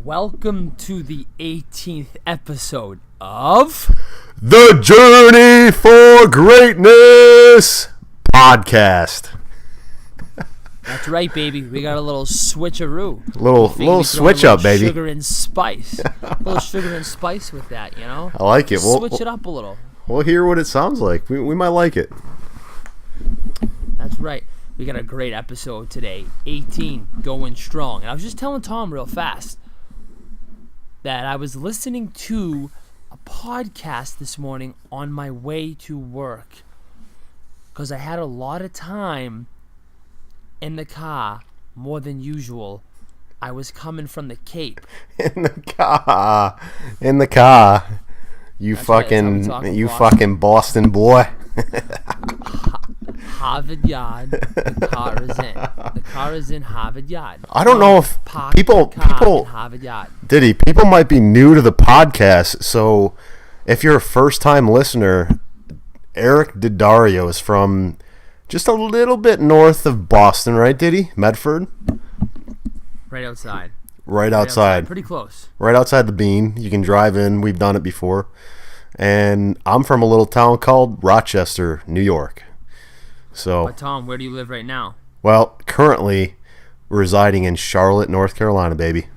Welcome to the 18th episode of The Journey for Greatness podcast. That's right, baby. We got a little switcheroo. Little switch up, baby. Sugar and spice. A little sugar and spice with that, you know? I like it. Switch it up a little. We'll hear what it sounds like. We might like it. That's right. We got a great episode today. 18, going strong. And I was just telling Tom real fast that I was listening to a podcast this morning on my way to work because I had a lot of time in the car, more than usual. I was coming from the Cape. In the car. You That's fucking Boston boy. Harvard Yard. The car is in Harvard Yard. I don't know if people Harvard Yard. Diddy, people might be new to the podcast, so if you're a first-time listener, Eric Daddario is from just a little bit north of Boston, right, Diddy? Medford? Right outside. Right outside. Pretty close. Right outside the Bean. You can drive in. We've done it before. And I'm from a little town called Rochester, New York. So, but Tom, where do you live right now? Well, currently residing in Charlotte, North Carolina, baby.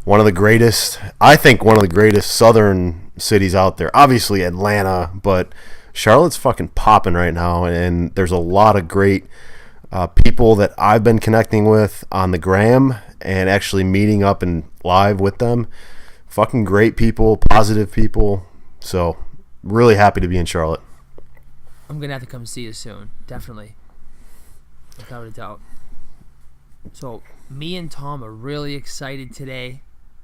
I think one of the greatest southern cities out there. Obviously Atlanta, but Charlotte's fucking popping right now, and there's a lot of great people that I've been connecting with on the gram and actually meeting up and live with them. Fucking great people, positive people. So, really happy to be in Charlotte. I'm going to have to come see you soon. Definitely. Without a doubt. So, me and Tom are really excited today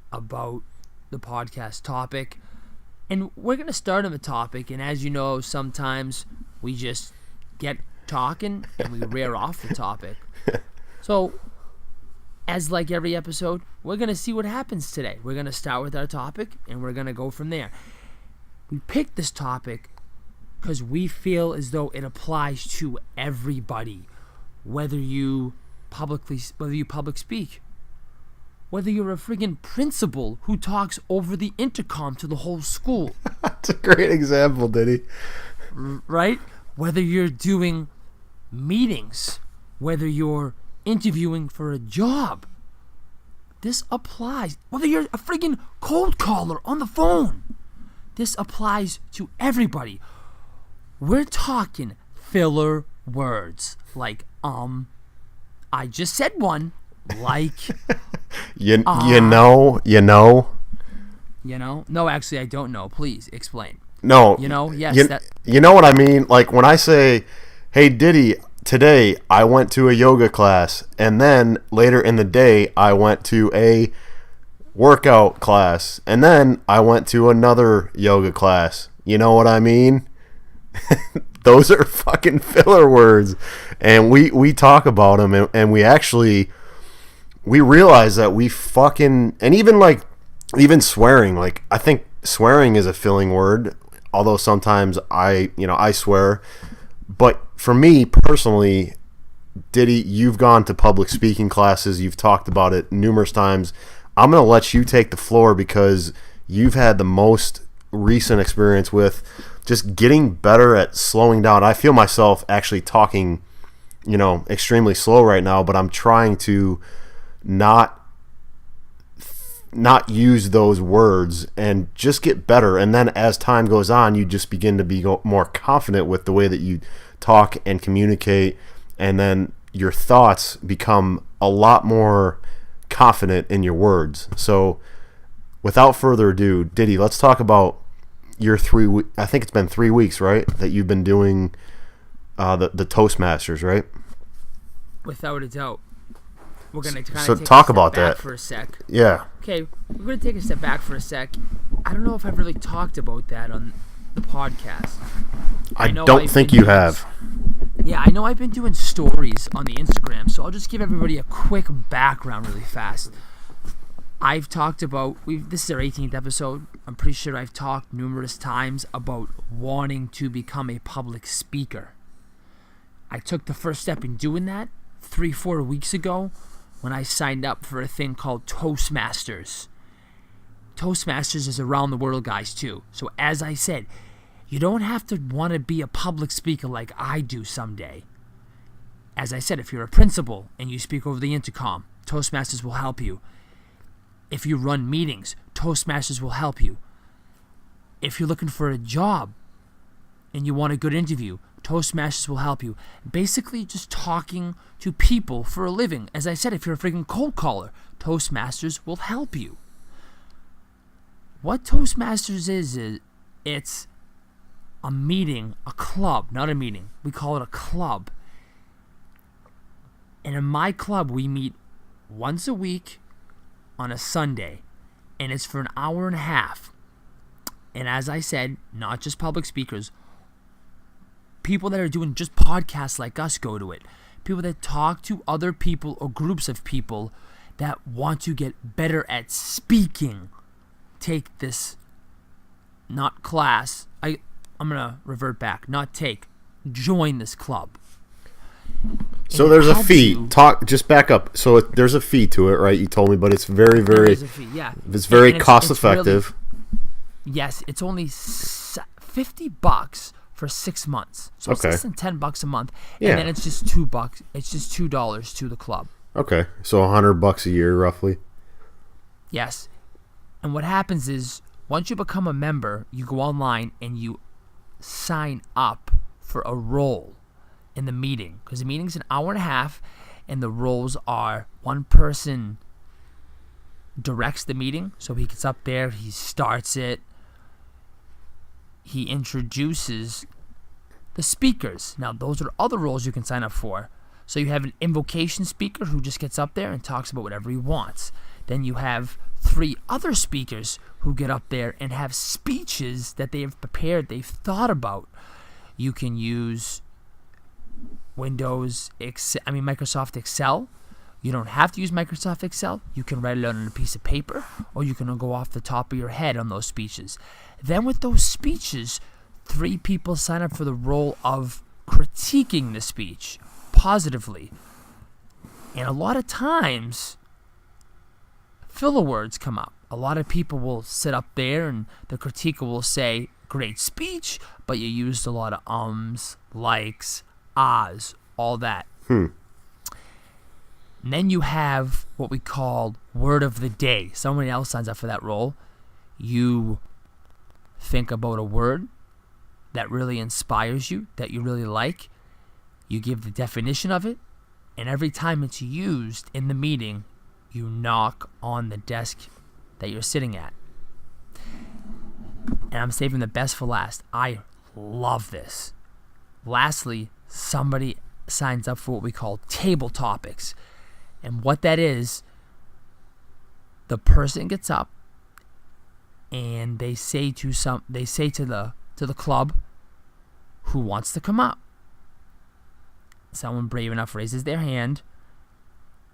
about the podcast topic. And we're going to start on the topic. And as you know, sometimes we just get talking and we rear off the topic. So, as like every episode, we're going to see what happens today. We're going to start with our topic and we're going to go from there. We picked this topic because we feel as though it applies to everybody, whether you public speak, whether you're a friggin' principal who talks over the intercom to the whole school. That's a great example, Diddy. Right? Whether you're doing meetings, whether you're interviewing for a job, this applies. Whether you're a friggin' cold caller on the phone, this applies to everybody. We're talking filler words like I just said one, like you know. No, actually I don't know. Please explain. No. Yes. You know what I mean? Like when I say, "Hey Diddy, today I went to a yoga class and then later in the day I went to a workout class and then I went to another yoga class." You know what I mean? Those are fucking filler words, and we talk about them, and we realize that we fucking, and even swearing, like I think swearing is a filling word, although sometimes I swear, but for me personally, Diddy, you've gone to public speaking classes, you've talked about it numerous times. I'm gonna let you take the floor because you've had the most recent experience with just getting better at slowing down. I feel myself actually talking, extremely slow right now, but I'm trying to not use those words and just get better. And then as time goes on, you just begin to be more confident with the way that you talk and communicate. And then your thoughts become a lot more confident in your words. So without further ado, Diddy, let's talk about your I think it's been 3 weeks, right, that you've been doing the Toastmasters, right? Without a doubt. We're going to kind of talk about that for a sec. Yeah. Okay, we're going to take a step back for a sec. I don't know if I've really talked about that on the podcast. I don't think you have. Yeah, I know I've been doing stories on the Instagram, so I'll just give everybody a quick background really fast. I've talked about, this is our 18th episode. I'm pretty sure I've talked numerous times about wanting to become a public speaker. I took the first step in doing that 3-4 weeks ago when I signed up for a thing called Toastmasters. Toastmasters is around the world, guys, too. So as I said, you don't have to want to be a public speaker like I do someday. As I said, if you're a principal and you speak over the intercom, Toastmasters will help you. If you run meetings, Toastmasters will help you. If you're looking for a job and you want a good interview, Toastmasters will help you. Basically, just talking to people for a living. As I said, if you're a freaking cold caller, Toastmasters will help you. What Toastmasters is it's a meeting, a club, not a meeting. We call it a club. And in my club, we meet once a week on a Sunday, and it's for an hour and a half. And as I said, not just public speakers, people that are doing just podcasts like us go to it. People that talk to other people or groups of people that want to get better at speaking. Take this, not class. I'm going to revert back. Not take. Join this club. So there's a fee. Just back up. So there's a fee to it, right? You told me, but it's very, very. There's a fee, yeah. It's very cost effective. Really, yes, it's only $50 for 6 months. So it's less than $10 a month, and then it's just $2. It's just $2 to the club. Okay, so $100 a year, roughly. Yes, and what happens is once you become a member, you go online and you sign up for a role in the meeting, because the meeting's an hour and a half, and the roles are one person directs the meeting, so he gets up there, he starts it, he introduces the speakers. Now, those are other roles you can sign up for. So you have an invocation speaker who just gets up there and talks about whatever he wants. Then you have 3 other speakers who get up there and have speeches that they have prepared, they've thought about. You can use Microsoft Excel. You don't have to use Microsoft Excel. You can write it out on a piece of paper, or you can go off the top of your head on those speeches. Then with those speeches, 3 people sign up for the role of critiquing the speech positively. And a lot of times, filler words come up. A lot of people will sit up there and the critiquer will say, great speech, but you used a lot of ums, likes, ahs, all that. And then you have what we call word of the day. Someone else signs up for that role. You think about a word that really inspires you, that you really like. You give the definition of it, and every time it's used in the meeting, you knock on the desk that you're sitting at. And I'm saving the best for last. I love this. Lastly, somebody signs up for what we call table topics. And what that is, the person gets up and they say to the club who wants to come up. Someone brave enough raises their hand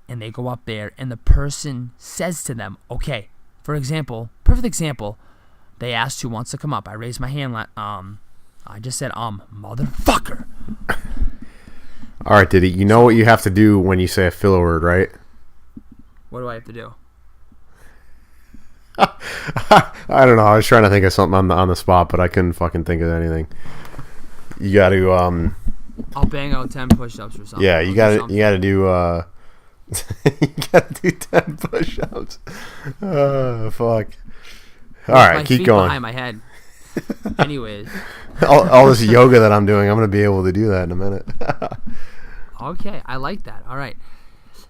and they go up there, and the person says to them, okay, for example, perfect example, they asked who wants to come up. I raised my hand, I just said, motherfucker. All right, Diddy, you know what you have to do when you say a filler word, right? What do I have to do? I don't know. I was trying to think of something on the spot, but I couldn't fucking think of anything. You got to I'll bang out 10 push-ups or something. Yeah, you got to do you got to do 10 push-ups. Oh, fuck. All right, my keep feet going. Behind my head. Anyways. all this yoga that I'm doing, I'm going to be able to do that in a minute. Okay, I like that. All right.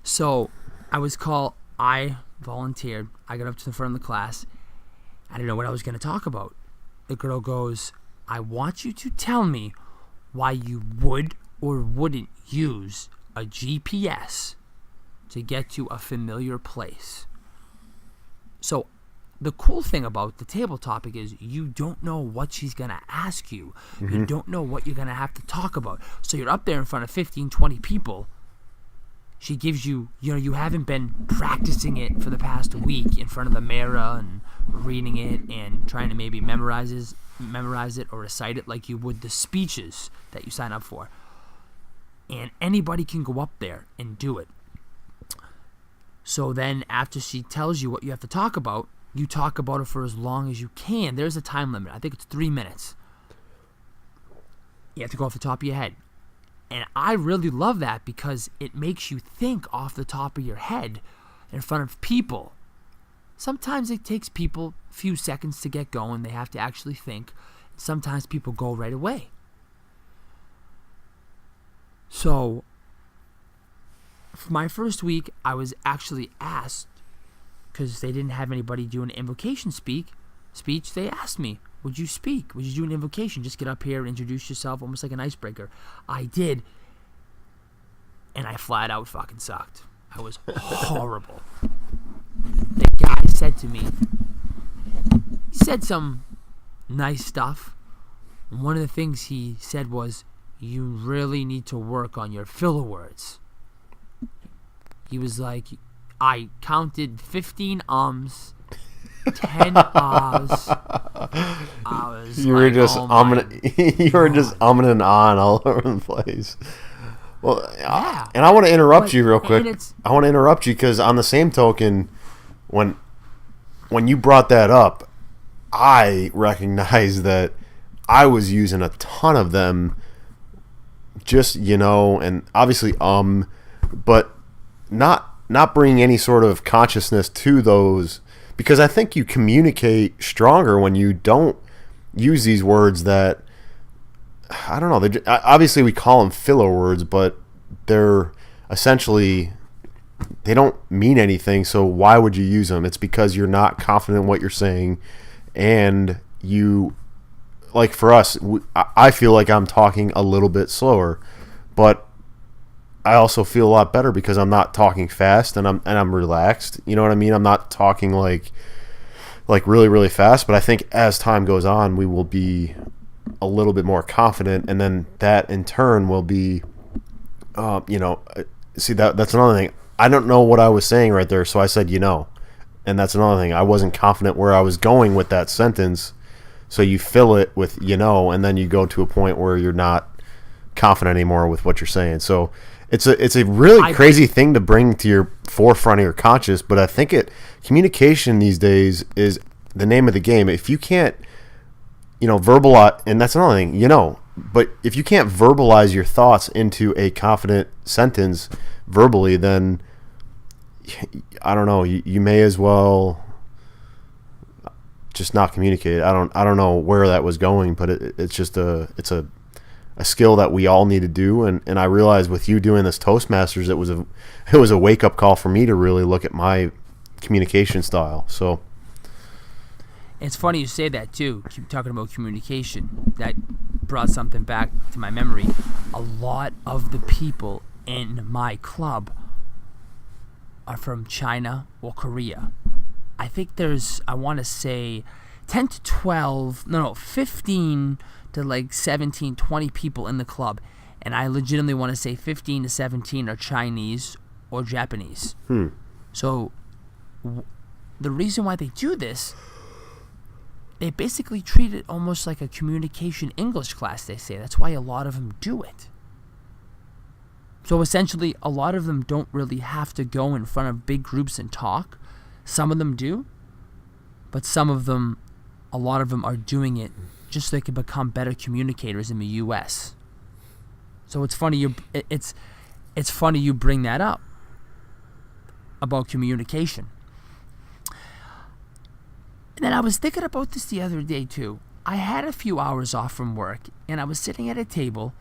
So, I volunteered. I got up to the front of the class. I didn't know what I was going to talk about. The girl goes, I want you to tell me why you would or wouldn't use a GPS to get to a familiar place. So, the cool thing about the table topic is you don't know what she's going to ask you. Mm-hmm. You don't know what you're going to have to talk about. So you're up there in front of 15, 20 people. She gives you, you haven't been practicing it for the past week in front of the mirror and reading it and trying to maybe memorize it or recite it like you would the speeches that you sign up for. And anybody can go up there and do it. So then after she tells you what you have to talk about, you talk about it for as long as you can. There's a time limit. I think it's 3 minutes. You have to go off the top of your head. And I really love that because it makes you think off the top of your head in front of people. Sometimes it takes people a few seconds to get going. They have to actually think. Sometimes people go right away. So, for my first week, I was actually asked, because they didn't have anybody do an invocation speech, they asked me, would you speak? Would you do an invocation? Just get up here and introduce yourself, almost like an icebreaker. I did, and I flat out fucking sucked. I was horrible. The guy said to me, he said some nice stuff. And one of the things he said was, you really need to work on your filler words. He was like, I counted 15 ums, 10 ahs. You were just umming and ahhing all over the place. Well, yeah. And I want to interrupt you real quick. I want to interrupt you because on the same token, when you brought that up, I recognized that I was using a ton of them, just, and obviously but not bringing any sort of consciousness to those, because I think you communicate stronger when you don't use these words that, I don't know, obviously we call them filler words, but they're essentially, they don't mean anything, so why would you use them? It's because you're not confident in what you're saying, and you, like for us, I feel like I'm talking a little bit slower, but I also feel a lot better because I'm not talking fast and I'm relaxed. You know what I mean? I'm not talking like really, really fast, but I think as time goes on, we will be a little bit more confident, and then that in turn will be, see, that's another thing. I don't know what I was saying right there, so I said, and that's another thing. I wasn't confident where I was going with that sentence, so you fill it with, and then you go to a point where you're not confident anymore with what you're saying. So it's a really crazy thing to bring to your forefront of your conscious, but I think communication these days is the name of the game. If you can't, verbalize, and that's another thing, but if you can't verbalize your thoughts into a confident sentence verbally, then I don't know, you may as well just not communicate. I don't know where that was going, but it's just a skill that we all need to do, and I realized with you doing this Toastmasters, it was a wake up call for me to really look at my communication style. So it's funny you say that too. Keep talking about communication. That brought something back to my memory. A lot of the people in my club are from China or Korea. I think there's, I want to say 10 to 12, 15 to like 17, 20 people in the club. And I legitimately want to say 15 to 17 are Chinese or Japanese. So the reason why they do this, they basically treat it almost like a communication English class, they say. That's why a lot of them do it. So essentially, a lot of them don't really have to go in front of big groups and talk. Some of them do, but a lot of them are doing it just so they can become better communicators in the U.S. So it's funny it's funny you bring that up about communication. And then I was thinking about this the other day too. I had a few hours off from work, and I was sitting at a table,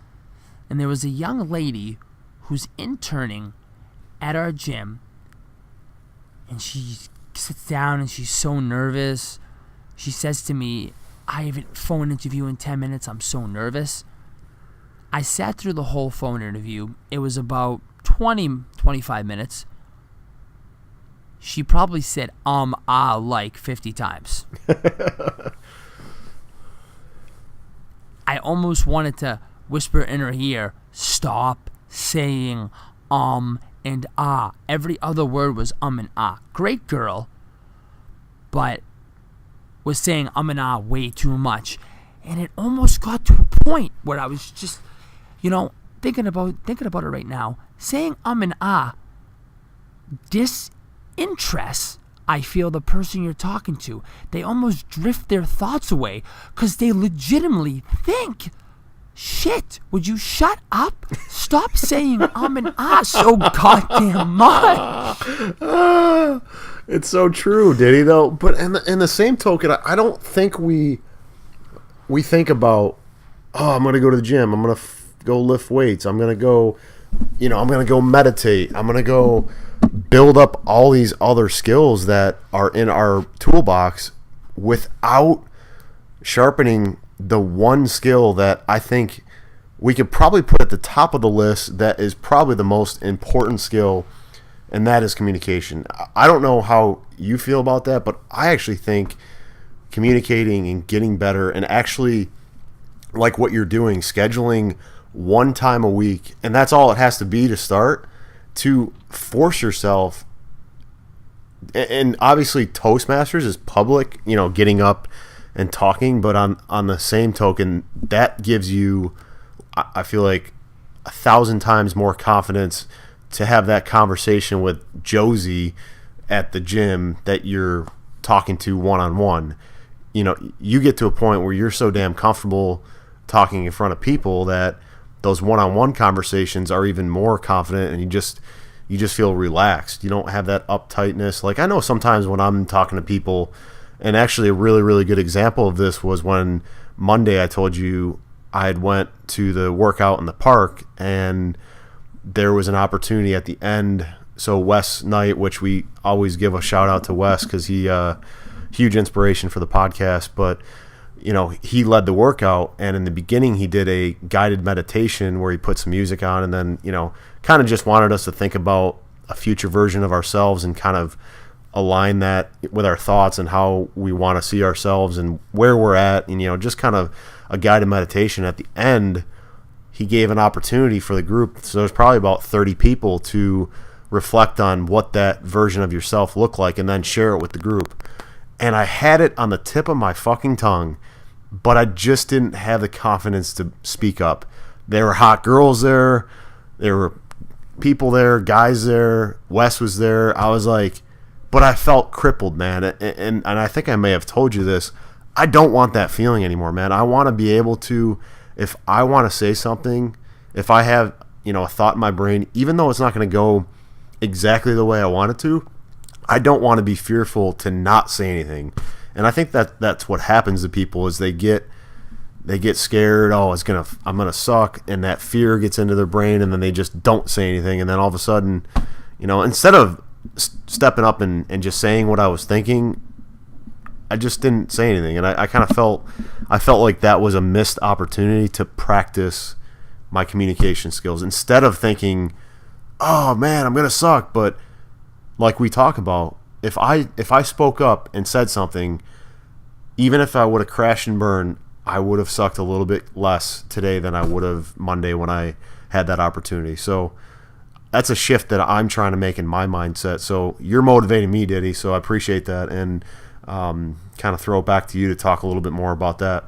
and there was a young lady who's interning at our gym, and she sits down and she's so nervous. She says to me, I have a phone interview in 10 minutes. I'm so nervous. I sat through the whole phone interview. It was about 25 minutes. She probably said like 50 times. I almost wanted to whisper in her ear, stop saying and ah. Every other word was and ah. Great girl, but was saying and ah way too much. And it almost got to a point where I was just, thinking about it right now. Saying and ah disinterests I feel the person you're talking to, they almost drift their thoughts away because they legitimately think, shit, would you shut up? Stop saying and ah so goddamn much. It's so true, Diddy, though. But in the same token, I don't think we think about, oh, I'm going to go to the gym. I'm going to go lift weights. I'm going to go, I'm going to go meditate. I'm going to go build up all these other skills that are in our toolbox without sharpening the one skill that I think we could probably put at the top of the list that is probably the most important skill, and that is communication. I don't know how you feel about that, but I actually think communicating and getting better, and actually like what you're doing, scheduling one time a week, and that's all it has to be to start, to force yourself. And obviously Toastmasters is public, getting up and talking, but on the same token, that gives you, I feel like, 1,000 times more confidence to have that conversation with Josie at the gym that you're talking to one-on-one. You get to a point where you're so damn comfortable talking in front of people that those one-on-one conversations are even more confident, and you just feel relaxed. You don't have that uptightness. Like, I know sometimes when I'm talking to people, and actually a really, really good example of this was when Monday I told you I had went to the workout in the park, and there was an opportunity at the end. So Wes Knight, which we always give a shout out to Wes because he huge inspiration for the podcast, but he led the workout, and in the beginning he did a guided meditation where he put some music on, and then kind of just wanted us to think about a future version of ourselves and kind of align that with our thoughts and how we want to see ourselves and where we're at, and just kind of a guided meditation. At the end, he gave an opportunity for the group, so there's probably about 30 people, to reflect on what that version of yourself looked like and then share it with the group. And I had it on the tip of my fucking tongue, but I just didn't have the confidence to speak up. There were hot girls there. There were people there, guys there. Wes was there. I was like, but I felt crippled, man. And I think I may have told you this. I don't want that feeling anymore, man. I want to be able to, if I want to say something, if I have, a thought in my brain, even though it's not going to go exactly the way I want it to, I don't want to be fearful to not say anything. And I think that's what happens to people is they get scared. Oh, I'm gonna suck, and that fear gets into their brain, and then they just don't say anything. And then all of a sudden, instead of stepping up and just saying what I was thinking, I just didn't say anything. And I kind of felt like that was a missed opportunity to practice my communication skills instead of thinking, oh man, I'm gonna suck. But like we talk about, if I spoke up and said something, even if I would have crashed and burned, I would have sucked a little bit less today than I would have Monday when I had that opportunity. So that's a shift that I'm trying to make in my mindset. So you're motivating me, Diddy, so I appreciate that, and kind of throw it back to you to talk a little bit more about that.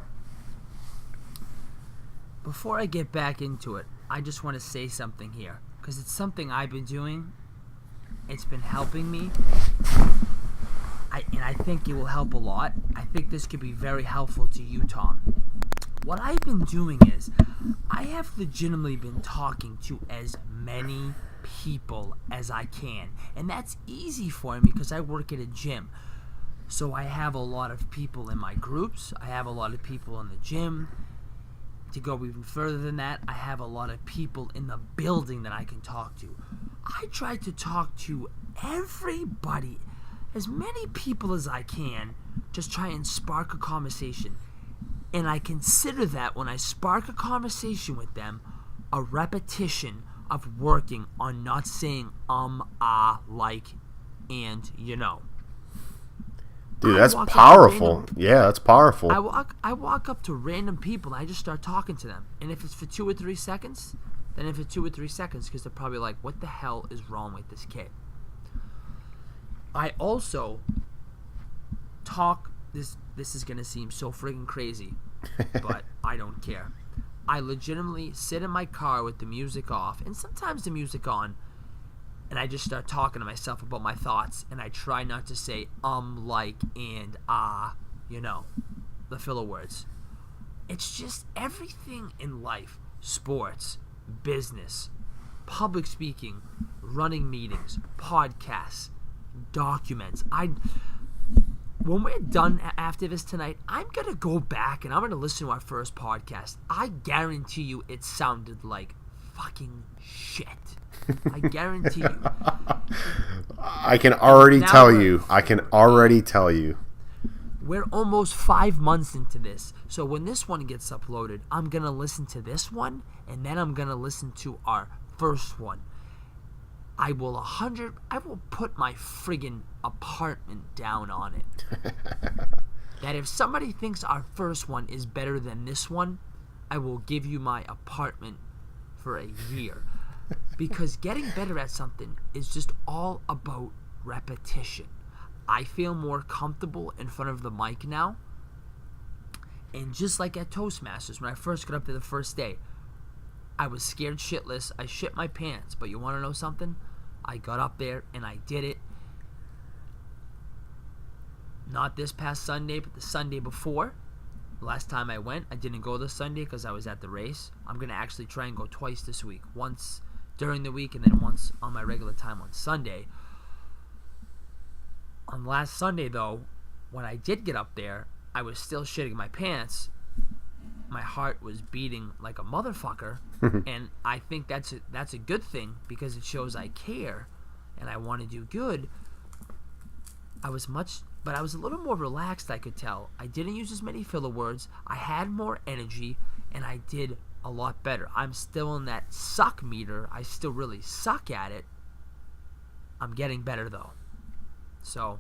Before I get back into it, I just want to say something here, because it's something I've been doing. It's been helping me, and I think it will help a lot. I think this could be very helpful to you, Tom. What I've been doing is I have legitimately been talking to as many people as I can, and that's easy for me because I work at a gym. So I have a lot of people in my groups. I have a lot of people in the gym. To go even further than that, I have a lot of people in the building that I can talk to. I try to talk to everybody, as many people as I can, just try and spark a conversation. And I consider that when I spark a conversation with them, a repetition of working on not saying like, and Dude, that's powerful. Yeah, that's powerful. I walk up to random people and I just start talking to them. And if it's for 2 or 3 seconds, then if it's 2 or 3 seconds, because they're probably like, what the hell is wrong with this kid? I also talk, this is going to seem so friggin' crazy, but I don't care. I legitimately sit in my car with the music off, and sometimes the music on, and I just start talking to myself about my thoughts, and I try not to say like, and the filler words. It's just everything in life, sports, business, public speaking, running meetings, podcasts, documents. When we're done after this tonight, I'm going to go back and I'm going to listen to our first podcast. I guarantee you it sounded like fucking shit. I guarantee you. I can already tell you. We're almost 5 months into this. So when this one gets uploaded, I'm going to listen to this one, and then I'm going to listen to our first one. I will put my friggin' apartment down on it. That if somebody thinks our first one is better than this one, I will give you my apartment for a year. Because getting better at something is just all about repetition. I feel more comfortable in front of the mic now. And just like at Toastmasters, when I first got up there the first day, I was scared shitless. I shit my pants. But you want to know something? I got up there and I did it. Not this past Sunday, but the Sunday before. The last time I went, I didn't go this Sunday because I was at the race. I'm going to actually try and go twice this week. Once during the week and then once on my regular time on Sunday. On last Sunday, though, when I did get up there, I was still shitting my pants. My heart was beating like a motherfucker, and I think that's a good thing because it shows I care and I want to do good. But I was a little more relaxed, I could tell. I didn't use as many filler words. I had more energy, and I did a lot better. I'm still in that suck meter. I still really suck at it. I'm getting better, though. So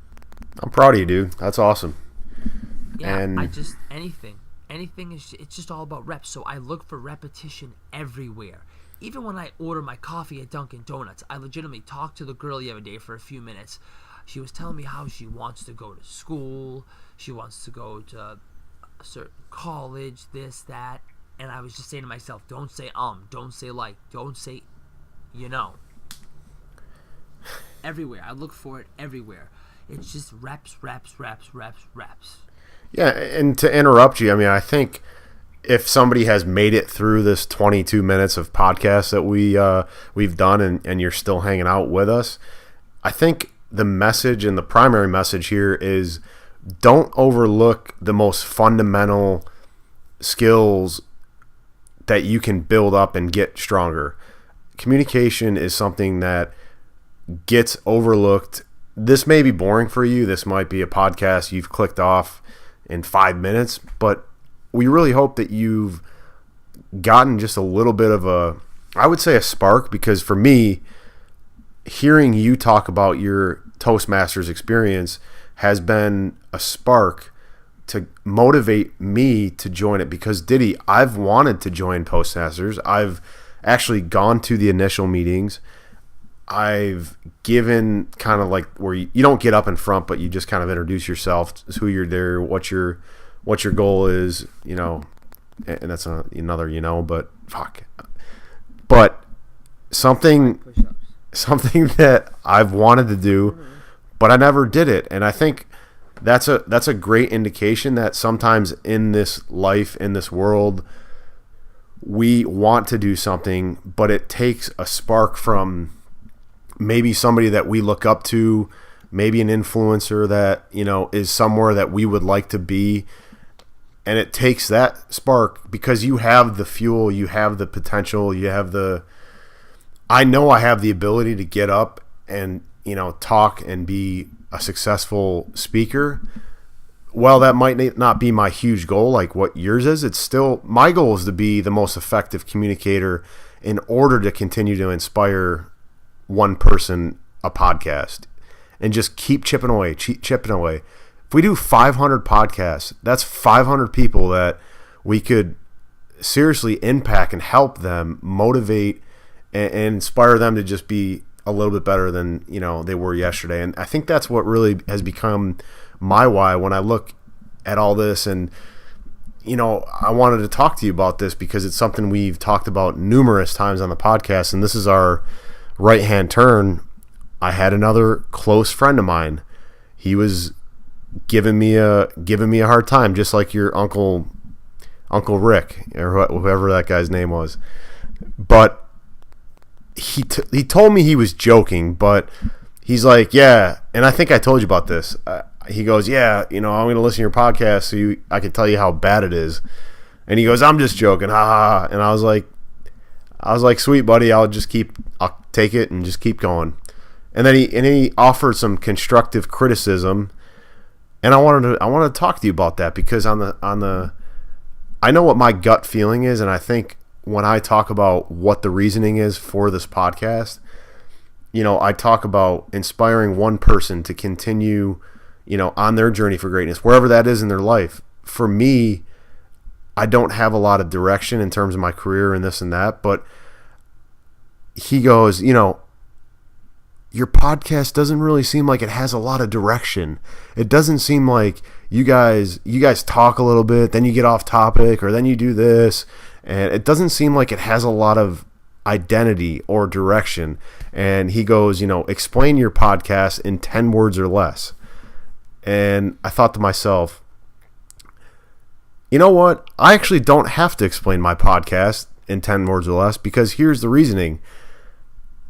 I'm proud of you, dude. That's awesome. Yeah, and anything it's just all about reps. So I look for repetition everywhere. Even when I order my coffee at Dunkin' Donuts, I legitimately talked to the girl the other day for a few minutes. She was telling me how she wants to go to school, she wants to go to a certain college, this, that, and I was just saying to myself, don't say don't say like, don't say, everywhere. I look for it everywhere. It's just reps. Yeah, and to interrupt you, I mean, I think if somebody has made it through this 22 minutes of podcast that we've done and you're still hanging out with us, I think the message and the primary message here is don't overlook the most fundamental skills that you can build up and get stronger. Communication is something that gets overlooked. This may be boring for you. This might be a podcast you've clicked off in 5 minutes, but we really hope that you've gotten just a little bit of I would say a spark, because for me, hearing you talk about your Toastmasters experience has been a spark to motivate me to join it, because Diddy, I've wanted to join Toastmasters. I've actually gone to the initial meetings. I've given kind of like where you don't get up in front, but you just kind of introduce yourself, who you're there, what your goal is, and that's another, but fuck. But something that I've wanted to do, but I never did it. And I think that's a great indication that sometimes in this life, in this world, we want to do something, but it takes a spark from maybe somebody that we look up to, maybe an influencer that, is somewhere that we would like to be. And it takes that spark because you have the fuel, you have the potential, I know I have the ability to get up and, talk and be a successful speaker. Well, that might not be my huge goal like what yours is. It's still, my goal is to be the most effective communicator in order to continue to inspire one person a podcast and just keep chipping away. If we do 500 podcasts, that's 500 people that we could seriously impact and help them, motivate and inspire them to just be a little bit better than, they were yesterday. And I think that's what really has become my why when I look at all this. And, I wanted to talk to you about this because it's something we've talked about numerous times on the podcast. And this is our right-hand turn. I had another close friend of mine. He was giving me a hard time, just like your Uncle Rick, or whoever that guy's name was. But he told me he was joking, but he's like, yeah, and I think I told you about this. He goes, yeah, I'm going to listen to your podcast so I can tell you how bad it is. And he goes, I'm just joking, ha ha. And I was like, sweet buddy, I'll take it and just keep going. And then he offered some constructive criticism, and I wanted to talk to you about that, because I know what my gut feeling is, and I think when I talk about what the reasoning is for this podcast, I talk about inspiring one person to continue, on their journey for greatness, wherever that is in their life. For me, I don't have a lot of direction in terms of my career and this and that, but he goes, your podcast doesn't really seem like it has a lot of direction. It doesn't seem like you guys talk a little bit, then you get off topic, or then you do this, and it doesn't seem like it has a lot of identity or direction. And he goes, explain your podcast in 10 words or less. And I thought to myself, you know what? I actually don't have to explain my podcast in 10 words or less, because here's the reasoning.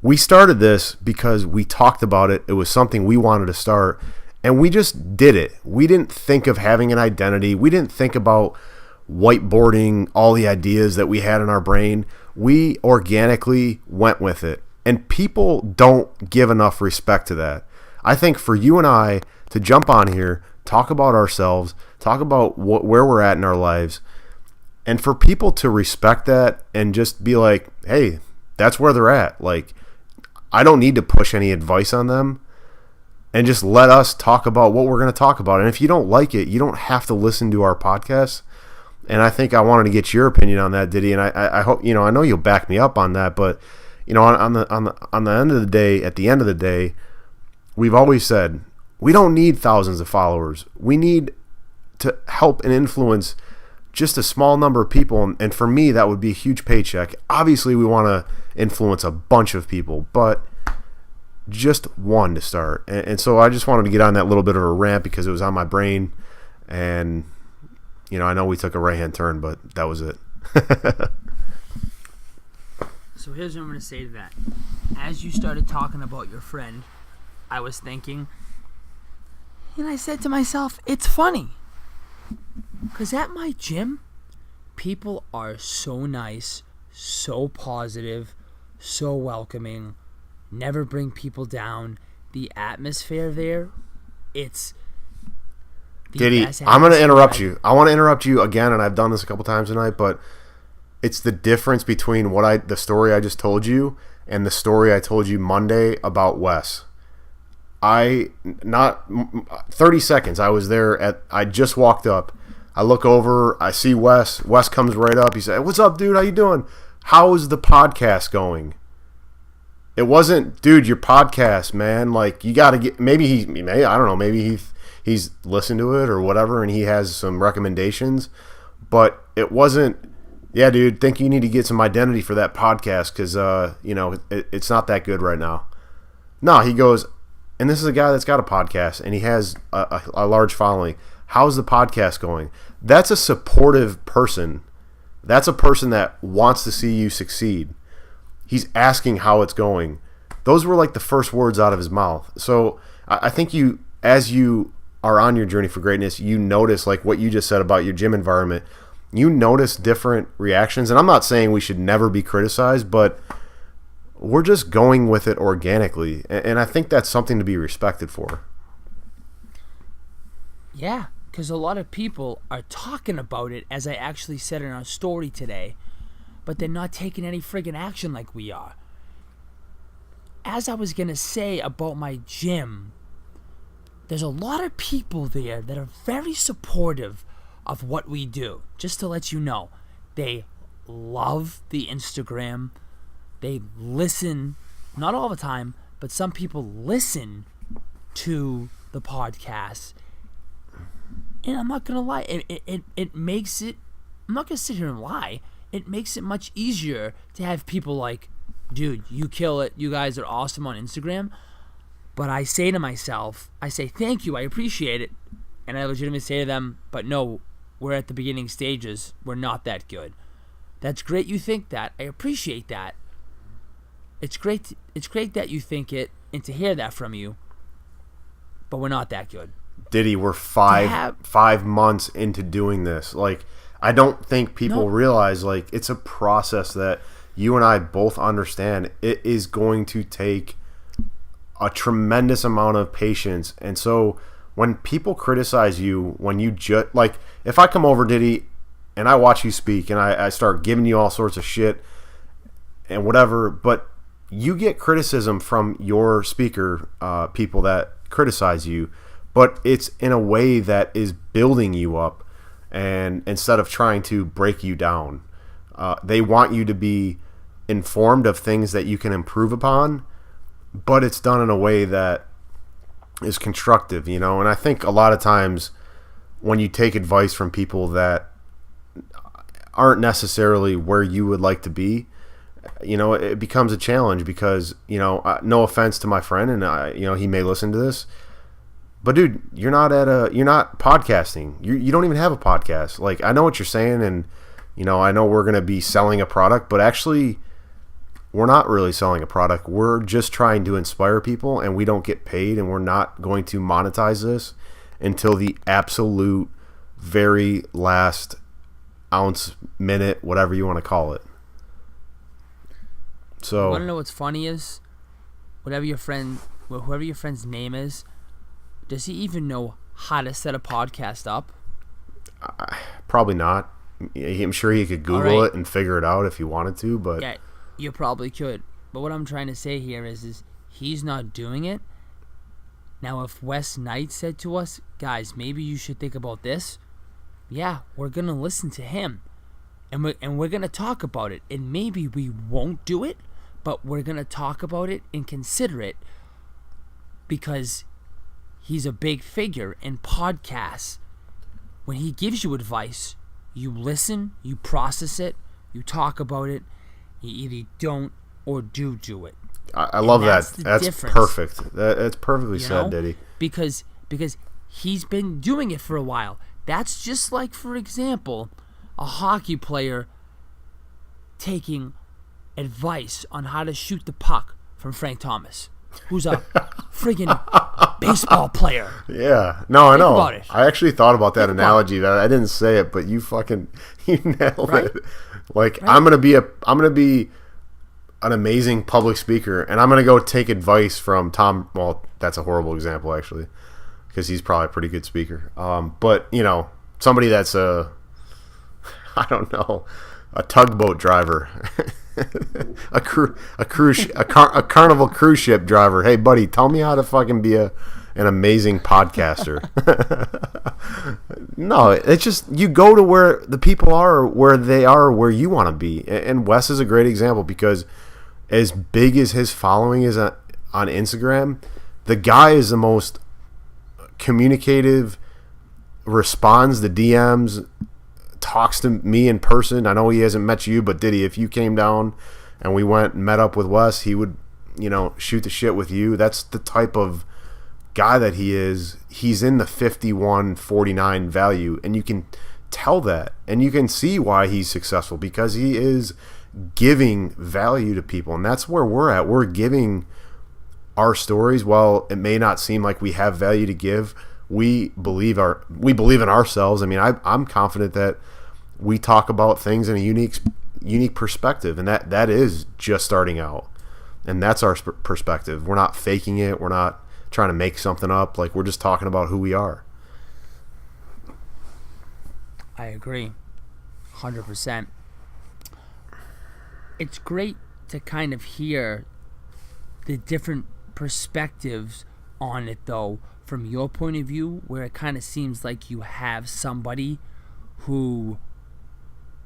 We started this because we talked about it. It was something we wanted to start, and we just did it. We didn't think of having an identity. We didn't think about whiteboarding all the ideas that we had in our brain. We organically went with it, and people don't give enough respect to that. I think for you and I to jump on here, talk about ourselves, talk about where we're at in our lives, and for people to respect that and just be like, hey, that's where they're at. Like, I don't need to push any advice on them, and just let us talk about what we're going to talk about. And if you don't like it, you don't have to listen to our podcast. And I think I wanted to get your opinion on that, Diddy. And I hope, I know you'll back me up on that, but on the end of the day, at the end of the day, we've always said we don't need thousands of followers. We need to help and influence just a small number of people, and for me, that would be a huge paycheck. Obviously, we want to influence a bunch of people, but just one to start. And so I just wanted to get on that little bit of a rant because it was on my brain, and I know we took a right-hand turn, but that was it. So here's what I'm going to say to that. As you started talking about your friend, I was thinking, and I said to myself, it's funny. Because at my gym, people are so nice, so positive, so welcoming, never bring people down. The atmosphere there, it's the Diddy, best I'm going to atmosphere interrupt you. I want to interrupt you again, and I've done this a couple times tonight, but it's the difference between the story I just told you and the story I told you Monday about Wes. 30 seconds, I was there I just walked up. I look over, I see Wes. Wes comes right up. He said, "What's up, dude? How you doing? How's the podcast going?" It wasn't, "Dude, your podcast, man. Like, you got to get." Maybe I don't know. Maybe he's listened to it or whatever, and he has some recommendations. But it wasn't, "Yeah, dude. Think you need to get some identity for that podcast because it's not that good right now." No, he goes, and this is a guy that's got a podcast and he has a large following. How's the podcast going? That's a supportive person. That's a person that wants to see you succeed. He's asking how it's going. Those were like the first words out of his mouth. So I think as you are on your journey for greatness, you notice, like what you just said about your gym environment, you notice different reactions. And I'm not saying we should never be criticized, but we're just going with it organically. And I think that's something to be respected for. Yeah, because a lot of people are talking about it, as I actually said in our story today, but they're not taking any friggin' action like we are. As I was going to say about my gym, there's a lot of people there that are very supportive of what we do. Just to let you know, they love the Instagram. They listen, not all the time, but some people listen to the podcast. And I'm not going to lie, it makes it, I'm not going to sit here and lie, it makes it much easier to have people like, "Dude, you kill it, you guys are awesome on Instagram." But I say to myself, I say, thank you, I appreciate it. And I legitimately say to them, but no, we're at the beginning stages. We're not that good. That's great you think that. I appreciate that. It's great that you think it and to hear that from you. But we're not that good. Diddy, we're 5 months into doing this. Like, I don't think people realize, like, it's a process that you and I both understand. It is going to take a tremendous amount of patience. And so when people criticize you, when you just, like, if I come over, Diddy, and I watch you speak and I start giving you all sorts of shit and whatever, but you get criticism from your speaker people that criticize you, but it's in a way that is building you up, and instead of trying to break you down, they want you to be informed of things that you can improve upon, but it's done in a way that is constructive, you know. And I think a lot of times when you take advice from people that aren't necessarily where you would like to be, you know, it becomes a challenge because, you know, no offense to my friend, and you know, he may listen to this, but dude, you're not podcasting. You don't even have a podcast. Like, I know what you're saying, and you know, I know we're going to be selling a product, but actually we're not really selling a product. We're just trying to inspire people, and we don't get paid, and we're not going to monetize this until the absolute very last ounce, minute, whatever you want to call it. So, you want to know what's funny is, whoever your friend's name is, does he even know how to set a podcast up? Probably not. I'm sure he could Google it and figure it out if he wanted to, but yeah, you probably could. But what I'm trying to say here is he's not doing it. Now, if Wes Knight said to us, guys, maybe you should think about this, yeah, we're going to listen to him. And we're going to talk about it. And maybe we won't do it, but we're going to talk about it and consider it because he's a big figure in podcasts. When he gives you advice, you listen, you process it, you talk about it, you either don't or do it. I love that. That's perfect. That's perfectly said, Diddy. Because he's been doing it for a while. That's just like, for example, a hockey player taking advice on how to shoot the puck from Frank Thomas, who's a friggin' baseball player. Yeah. No, I know. Think about it. I actually thought about that analogy. That I didn't say it, but you nailed it. Like, right? I'm gonna be an amazing public speaker, and I'm gonna go take advice from Tom. Well, that's a horrible example, actually, because he's probably a pretty good speaker. But you know, somebody that's I don't know, a tugboat driver, a Carnival cruise ship driver. Hey, buddy, tell me how to fucking be an amazing podcaster. No, it's just you go to where the people are, where they are, where you want to be. And Wes is a great example because as big as his following is on Instagram, the guy is the most communicative, responds to DMs, talks to me in person. I know he hasn't met you, but Diddy, if you came down and we went and met up with Wes, he would, you know, shoot the shit with you. That's the type of guy that he is. He's in the 51-49 value, and you can tell that, and you can see why he's successful because he is giving value to people, and that's where we're at. We're giving our stories. While it may not seem like we have value to give, we believe in ourselves. I mean, I'm confident that we talk about things in a unique perspective, and that is just starting out, and that's our perspective. We're not faking it. We're not trying to make something up. Like, we're just talking about who we are. I agree 100%. It's great to kind of hear the different perspectives on it, though, from your point of view, where it kind of seems like you have somebody who,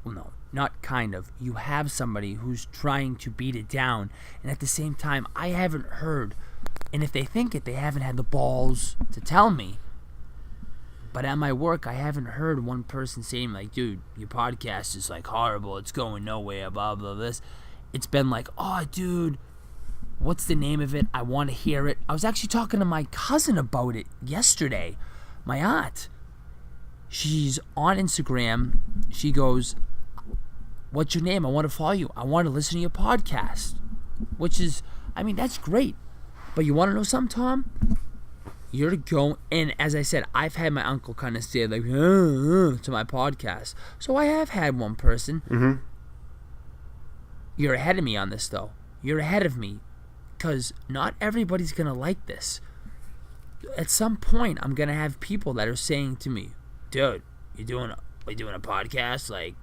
well, no, not kind of, you have somebody who's trying to beat it down, and at the same time, I haven't heard, and if they think it, they haven't had the balls to tell me. But at my work, I haven't heard one person saying, like, dude, your podcast is, like, horrible, it's going nowhere, blah, blah, this. It's been like, oh, dude, What's the name of it? I want to hear it. I was actually talking to my cousin about it yesterday. My aunt. She's on Instagram. She goes, what's your name? I want to follow you. I want to listen to your podcast. Which is, I mean, that's great. But you want to know something, Tom? You're going, and as I said, I've had my uncle kind of say like, to my podcast. So I have had one person. Mm-hmm. You're ahead of me on this, though. You're ahead of me. Because not everybody's going to like this. At some point, I'm going to have people that are saying to me, dude, you doing a podcast? Like,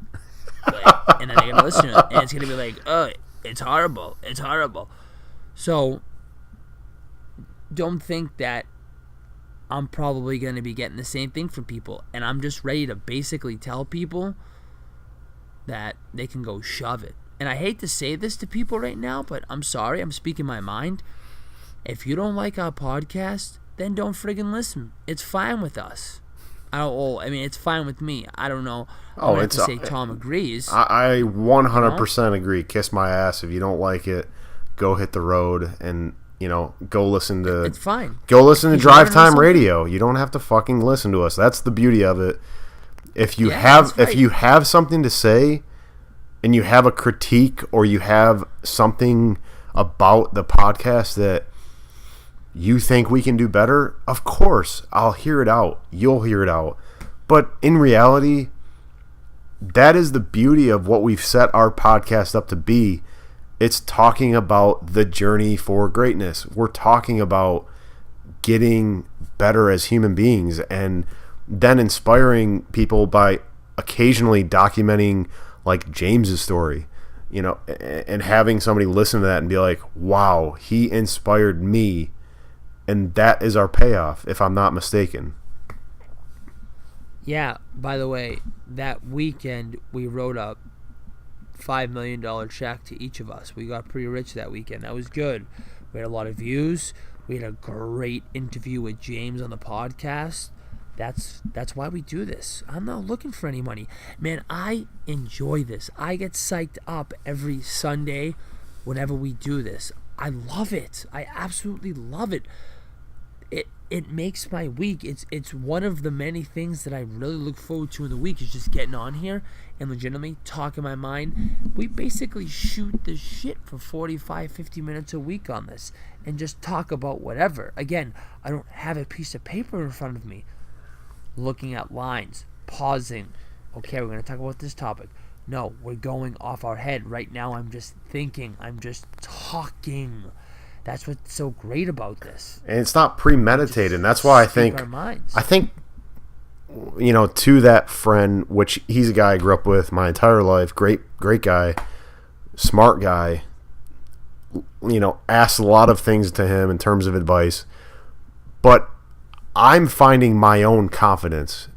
and then they're going to listen to it. And it's going to be like, oh, it's horrible. It's horrible. So, don't think that I'm probably going to be getting the same thing from people. And I'm just ready to basically tell people that they can go shove it. And I hate to say this to people right now, but I'm sorry, I'm speaking my mind. If you don't like our podcast, then don't friggin' listen. It's fine with us. It's fine with me. I don't know. I don't have to say Tom agrees. I 100% agree. Kiss my ass. If you don't like it, go hit the road and, go listen to... It's fine. Go listen to Drive Time Radio. You don't have to fucking listen to us. That's the beauty of it. If you have something to say... and you have a critique or you have something about the podcast that you think we can do better, of course, I'll hear it out. You'll hear it out. But in reality, that is the beauty of what we've set our podcast up to be. It's talking about the journey for greatness. We're talking about getting better as human beings and then inspiring people by occasionally documenting like James's story, and having somebody listen to that and be like, wow, he inspired me. And that is our payoff, if I'm not mistaken. Yeah, by the way, that weekend we wrote a $5 million check to each of us. We got pretty rich that weekend. That was good. We had a lot of views. We had a great interview with James on the podcast. That's why we do this. I'm not looking for any money. Man, I enjoy this. I get psyched up every Sunday whenever we do this. I love it. I absolutely love it. It makes my week. It's one of the many things that I really look forward to in the week is just getting on here and legitimately talking my mind. We basically shoot the shit for 45, 50 minutes a week on this and just talk about whatever. Again, I don't have a piece of paper in front of me. Looking at lines, pausing. Okay, we're going to talk about this topic. No, we're going off our head. Right now, I'm just thinking. I'm just talking. That's what's so great about this. And it's not premeditated. And that's why I think, to that friend, which he's a guy I grew up with my entire life, great guy, smart guy, asked a lot of things to him in terms of advice. But I'm finding my own confidence.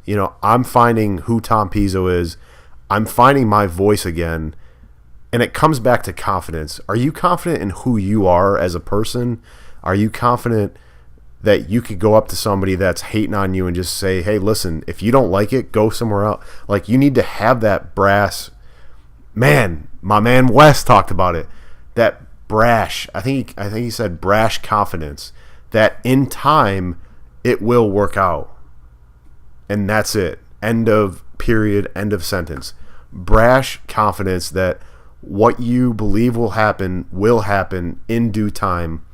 I'm finding who Tom Pizzo is. I'm finding my voice again. And it comes back to confidence. Are you confident in who you are as a person? Are you confident that you could go up to somebody that's hating on you and just say, hey, listen, if you don't like it, go somewhere else? Like, you need to have that brass. Man, my man Wes talked about it. That brash, I think he said brash confidence. That in time, it will work out. And that's it. End of period. End of sentence. Brash confidence that what you believe will happen in due time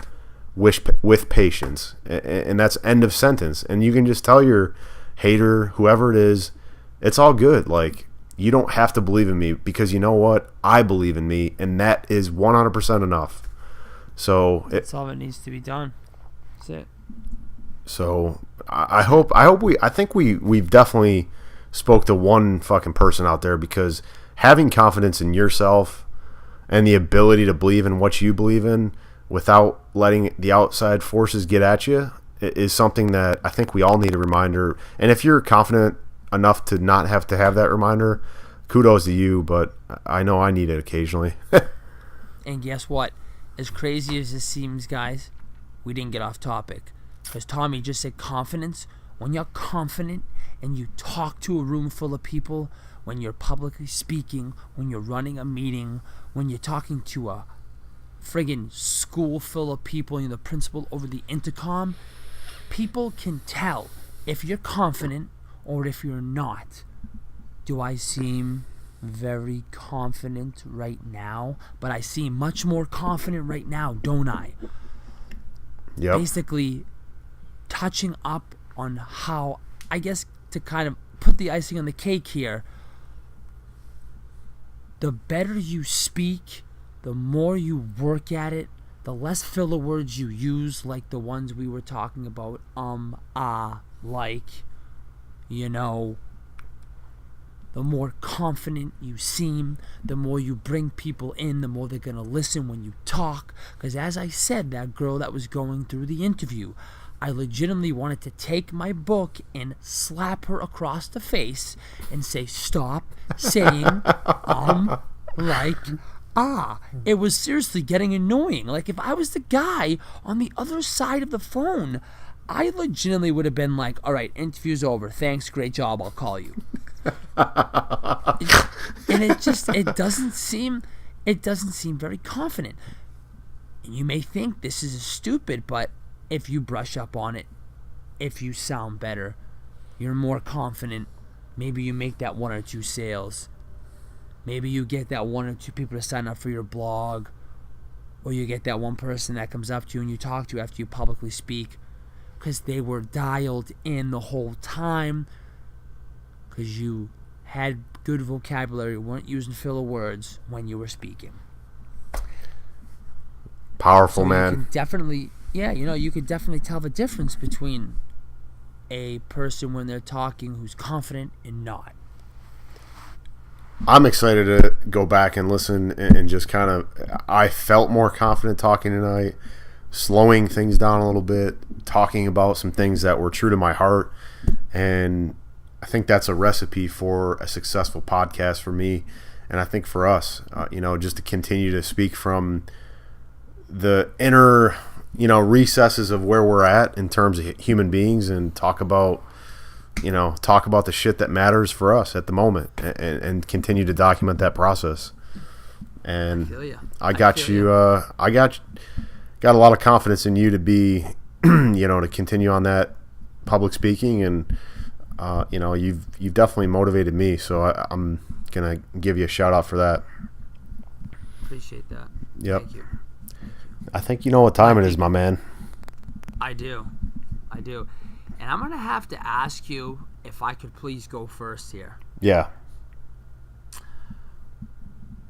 with patience. And that's end of sentence. And you can just tell your hater, whoever it is, it's all good. Like, you don't have to believe in me because you know what? I believe in me. And that is 100% enough. So that's all that needs to be done. That's it. So I think we've definitely spoke to one fucking person out there, because having confidence in yourself and the ability to believe in what you believe in without letting the outside forces get at you is something that I think we all need a reminder. And if you're confident enough to not have to have that reminder, kudos to you, but I know I need it occasionally. And guess what? As crazy as this seems, guys, we didn't get off topic. Because Tommy just said confidence. When you're confident and you talk to a room full of people, when you're publicly speaking, when you're running a meeting, when you're talking to a friggin' school full of people and the principal over the intercom, people can tell if you're confident or if you're not. Do I seem very confident right now? But I seem much more confident right now, don't I? Yep. Basically, touching up on how, I guess, to kind of put the icing on the cake here, the better you speak, the more you work at it, the less filler words you use, like the ones we were talking about, like, you know, the more confident you seem, the more you bring people in, the more they're going to listen when you talk. Because as I said, that girl that was going through the interview, I legitimately wanted to take my book and slap her across the face and say, stop saying, like, It was seriously getting annoying. Like, if I was the guy on the other side of the phone, I legitimately would have been like, all right, interview's over. Thanks, great job, I'll call you. And it doesn't seem very confident. And you may think this is stupid, but if you brush up on it, if you sound better, you're more confident, maybe you make that 1 or 2 sales. Maybe you get that 1 or 2 people to sign up for your blog, or you get that one person that comes up to you and you talk to after you publicly speak because they were dialed in the whole time, because you had good vocabulary, weren't using filler words when you were speaking. Powerful, so man. You can definitely, you could definitely tell the difference between a person when they're talking who's confident and not. I'm excited to go back and listen and just kind of, I felt more confident talking tonight, slowing things down a little bit, talking about some things that were true to my heart. And I think that's a recipe for a successful podcast for me. And I think for us, just to continue to speak from the inner, recesses of where we're at in terms of human beings and talk about the shit that matters for us at the moment and continue to document that process. And I got a lot of confidence in you to be, to continue on that public speaking. And, you've definitely motivated me. So I'm going to give you a shout out for that. Appreciate that. Yep. Thank you. I think you know what time it is, my man. I do. And I'm going to have to ask you if I could please go first here. Yeah.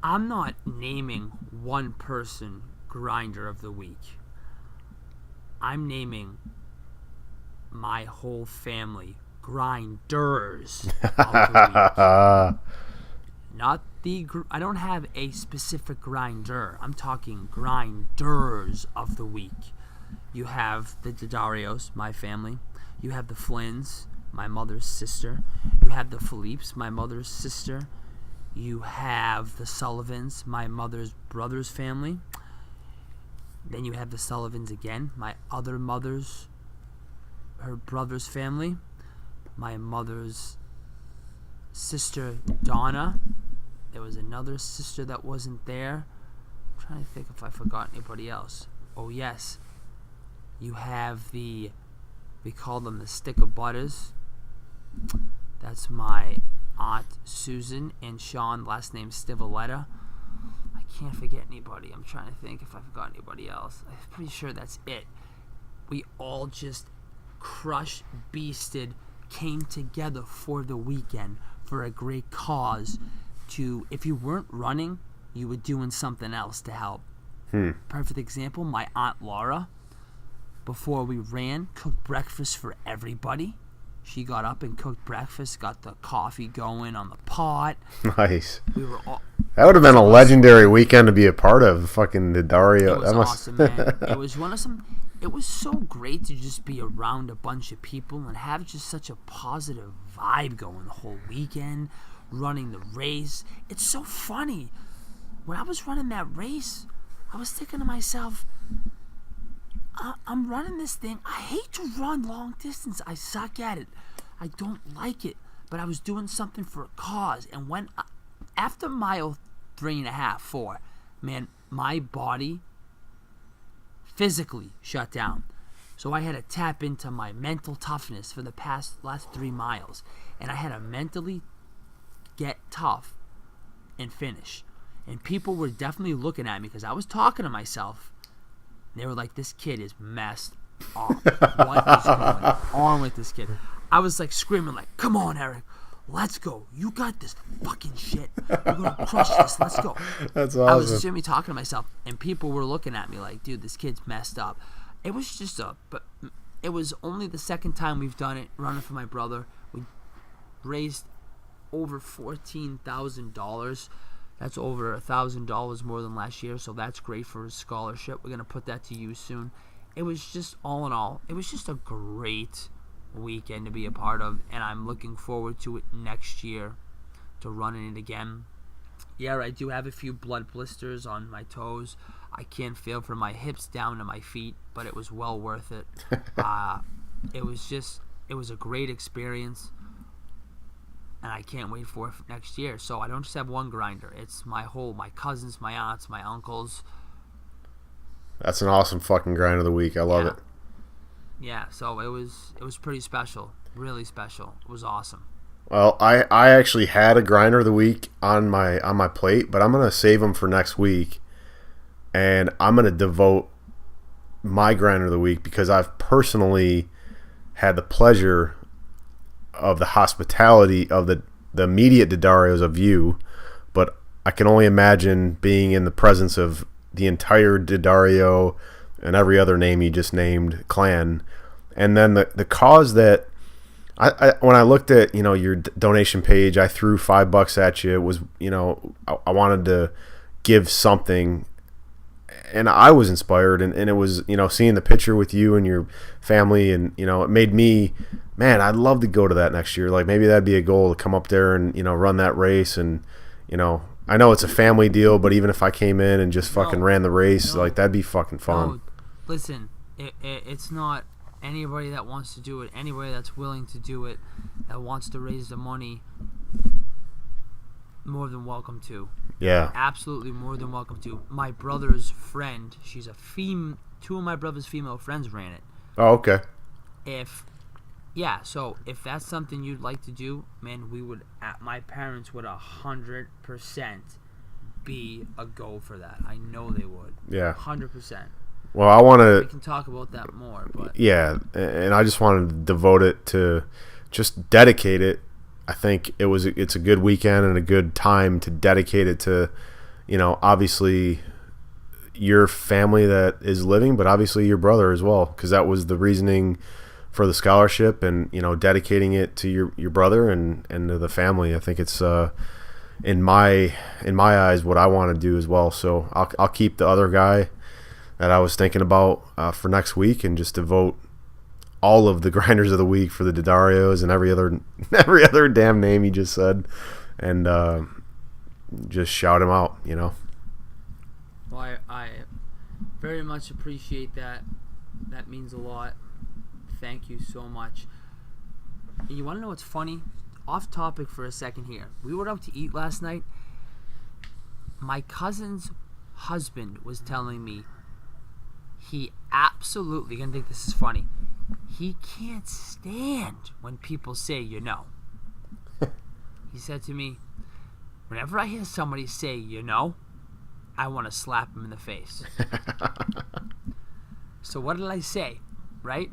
I'm not naming one person grinder of the week. I'm naming my whole family grinders of the week. I don't have a specific grinder. I'm talking grinders of the week. You have the Didarios, my family. You have the Flynns, my mother's sister. You have the Philippes, my mother's sister. You have the Sullivans, my mother's brother's family. Then you have the Sullivans again, my other mother's, her brother's family. My mother's sister, Donna. There was another sister that wasn't there. I'm trying to think if I forgot anybody else. Oh, yes. You have we call them the Stick of Butters. That's my Aunt Susan and Sean, last name Stivaletta. I can't forget anybody. I'm trying to think if I forgot anybody else. I'm pretty sure that's it. We all just crushed, beasted, came together for the weekend for a great cause. If you weren't running, you were doing something else to help. Perfect example, my Aunt Laura, before we ran, cooked breakfast for everybody. She got up and cooked breakfast, got the coffee going on the pot. Nice. We were all. That would have been a legendary weekend to be a part of. Fucking the Dario. It was awesome, man. It was It was so great to just be around a bunch of people and have just such a positive vibe going the whole weekend, running the race. It's so funny. When I was running that race, I was thinking to myself, I'm running this thing. I hate to run long distance. I suck at it. I don't like it. But I was doing something for a cause. And after mile 3.5, 4, man, my body physically shut down. So I had to tap into my mental toughness for the last 3 miles. And I had to mentally get tough and finish. And people were definitely looking at me because I was talking to myself. They were like, this kid is messed up. What is going on with this kid? I was like screaming like, come on, Eric. Let's go. You got this fucking shit. You're going to crush this. Let's go. That's awesome. I was assuming talking to myself. And people were looking at me like, dude, this kid's messed up. It was just but it was only the second time we've done it, running for my brother. We raised over $14,000. That's over $1,000 more than last year, so that's great for his scholarship. We're going to put that to use soon. It was just, all in all, it was just a great weekend to be a part of, and I'm looking forward to it next year, to running it again. Yeah, I do have a few blood blisters on my toes. I can't feel from my hips down to my feet, but it was well worth it. It was a great experience, and I can't wait for it next year. So I don't just have one grinder. It's my cousins, my aunts, my uncles. That's an awesome fucking grind of the week. I love it. Yeah, so it was pretty special, really special. It was awesome. Well, I actually had a grinder of the week on my plate, but I'm gonna save them for next week, and I'm gonna devote my grinder of the week because I've personally had the pleasure of the hospitality of the immediate D'Addarios of you, but I can only imagine being in the presence of the entire D'Addario and every other name you just named clan, and then the cause that I when I looked at your donation page, I threw $5 at you. It was I wanted to give something, and I was inspired, and it was seeing the picture with you and your family, and it made me, man, I'd love to go to that next year. Like maybe that'd be a goal to come up there and run that race, and I know it's a family deal, but even if I came in and just fucking ran the race, like that'd be fucking fun. No, listen, it's not anybody that wants to do it, anybody that's willing to do it, that wants to raise the money, more than welcome to. Yeah. Absolutely more than welcome to. My brother's friend, she's a two of my brother's female friends ran it. Oh, okay. So if that's something you'd like to do, man, my parents would 100% be a go for that. I know they would. Yeah. 100%. Well, I want to. We can talk about that more, but yeah, and I just wanted to devote it to, just dedicate it. I think it's a good weekend and a good time to dedicate it to, obviously your family that is living, but obviously your brother as well, because that was the reasoning for the scholarship, and dedicating it to your brother and to the family. I think it's in my eyes what I want to do as well. So I'll keep the other guy that I was thinking about for next week, and just devote all of the grinders of the week for the D'Addarios and every other damn name you just said, and just shout him out. Well, I very much appreciate that. That means a lot. Thank you so much. You want to know what's funny? Off topic for a second here. We were out to eat last night. My cousin's husband was telling me he absolutely, you're going to think this is funny, he can't stand when people say He said to me, whenever I hear somebody say I want to slap him in the face. So what did I say, right?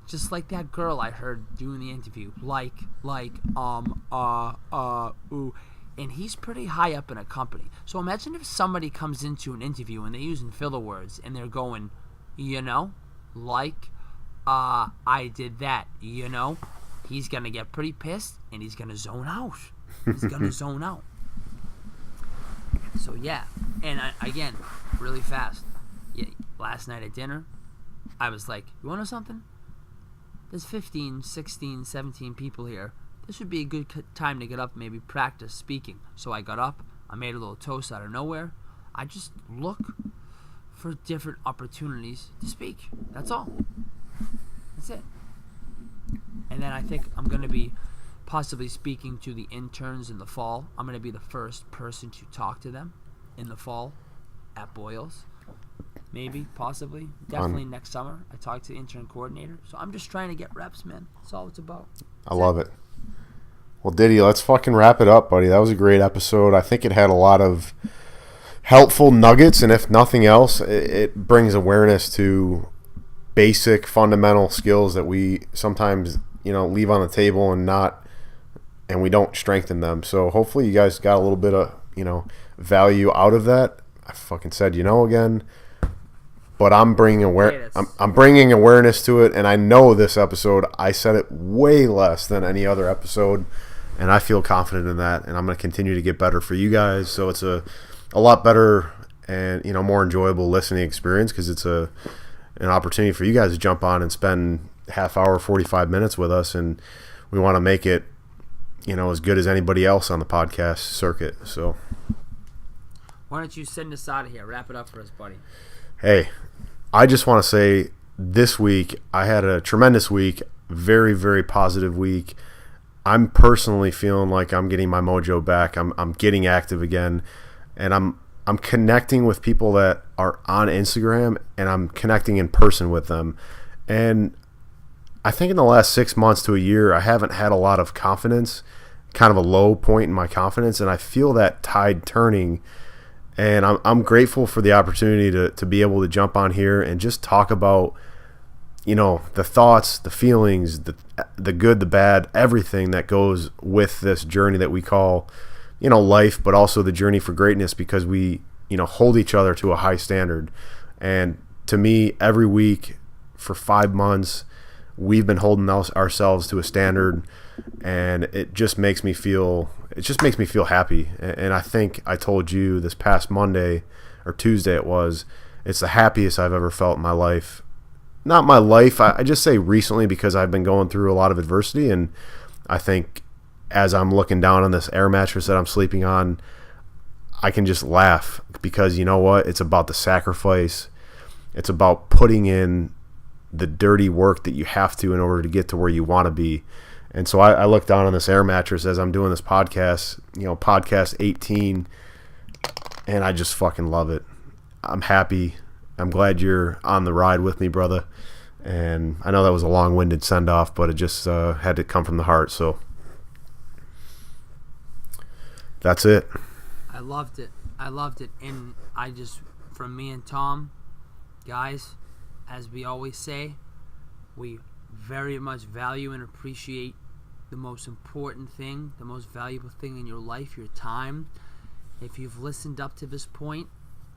Just like that girl I heard doing the interview, ooh. And he's pretty high up in a company. So imagine if somebody comes into an interview and they're using filler words and they're going, I did that, He's going to get pretty pissed and he's going to zone out. So yeah, and again, really fast. Yeah, last night at dinner, I was like, you want to know something? There's 15, 16, 17 people here. This would be a good time to get up and maybe practice speaking. So I got up. I made a little toast out of nowhere. I just look for different opportunities to speak. That's all. That's it. And then I think I'm going to be possibly speaking to the interns in the fall. I'm going to be the first person to talk to them in the fall at Boyles. maybe, possibly, definitely next summer. I talked to the intern coordinator, so I'm just trying to get reps, man. That's all it's about. I love it. Well, Diddy, let's fucking wrap it up, buddy. That was a great episode. I think it had a lot of helpful nuggets, and if nothing else, it brings awareness to basic fundamental skills that we sometimes, leave on the table and we don't strengthen them. So hopefully you guys got a little bit of, value out of that. I fucking said, again, but I'm bringing I'm bringing awareness to it. And I know this episode, I said it way less than any other episode, and I feel confident in that. And I'm going to continue to get better for you guys. So it's a lot better and, more enjoyable listening experience, because it's an opportunity for you guys to jump on and spend half hour, 45 minutes with us. And we want to make it, as good as anybody else on the podcast circuit. So why don't you send us out of here? Wrap it up for us, buddy. Hey, I just want to say this week I had a tremendous week, very, very positive week. I'm personally feeling like I'm getting my mojo back. I'm getting active again, and I'm connecting with people that are on Instagram, and I'm connecting in person with them. And I think in the last 6 months to a year, I haven't had a lot of confidence, kind of a low point in my confidence, and I feel that tide turning. And I'm grateful for the opportunity to be able to jump on here and just talk about, the thoughts, the feelings, the good, the bad, everything that goes with this journey that we call, life, but also the journey for greatness, because we, hold each other to a high standard. And to me, every week for 5 months, we've been holding ourselves to a standard, and it just makes me feel happy. And I think I told you this past Monday or Tuesday it's the happiest I've ever felt in my life. Not my life, I just say recently, because I've been going through a lot of adversity, and I think as I'm looking down on this air mattress that I'm sleeping on, I can just laugh, because you know what? It's about the sacrifice. It's about putting in the dirty work that you have to in order to get to where you want to be. And so I look down on this air mattress as I'm doing this podcast, podcast 18, and I just fucking love it. I'm happy. I'm glad you're on the ride with me, brother. And I know that was a long-winded send-off, but it just had to come from the heart. So that's it. I loved it. And from me and Tom, guys, as we always say, we very much value and appreciate the most important thing, the most valuable thing in your life, your time. If you've listened up to this point,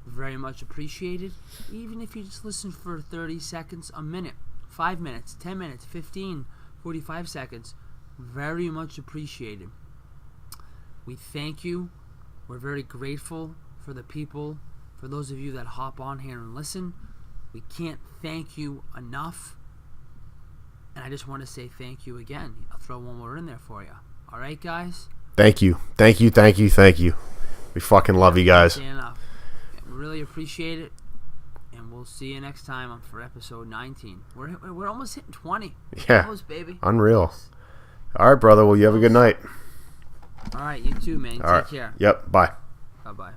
very much appreciated. Even if you just listen for 30 seconds, a minute, 5 minutes, 10 minutes, 15, 45 seconds, very much appreciated. We thank you. We're very grateful for the people, for those of you that hop on here and listen. We can't thank you enough. And I just want to say thank you again. I'll throw one more in there for you. All right, guys? Thank you. We fucking love you guys. Enough. We really appreciate it. And we'll see you next time for episode 19. We're almost hitting 20. Yeah. Close, baby. Unreal. All right, brother. Well, you have a good night. All right, you too, man. Take care. Yep. Bye. Bye-bye.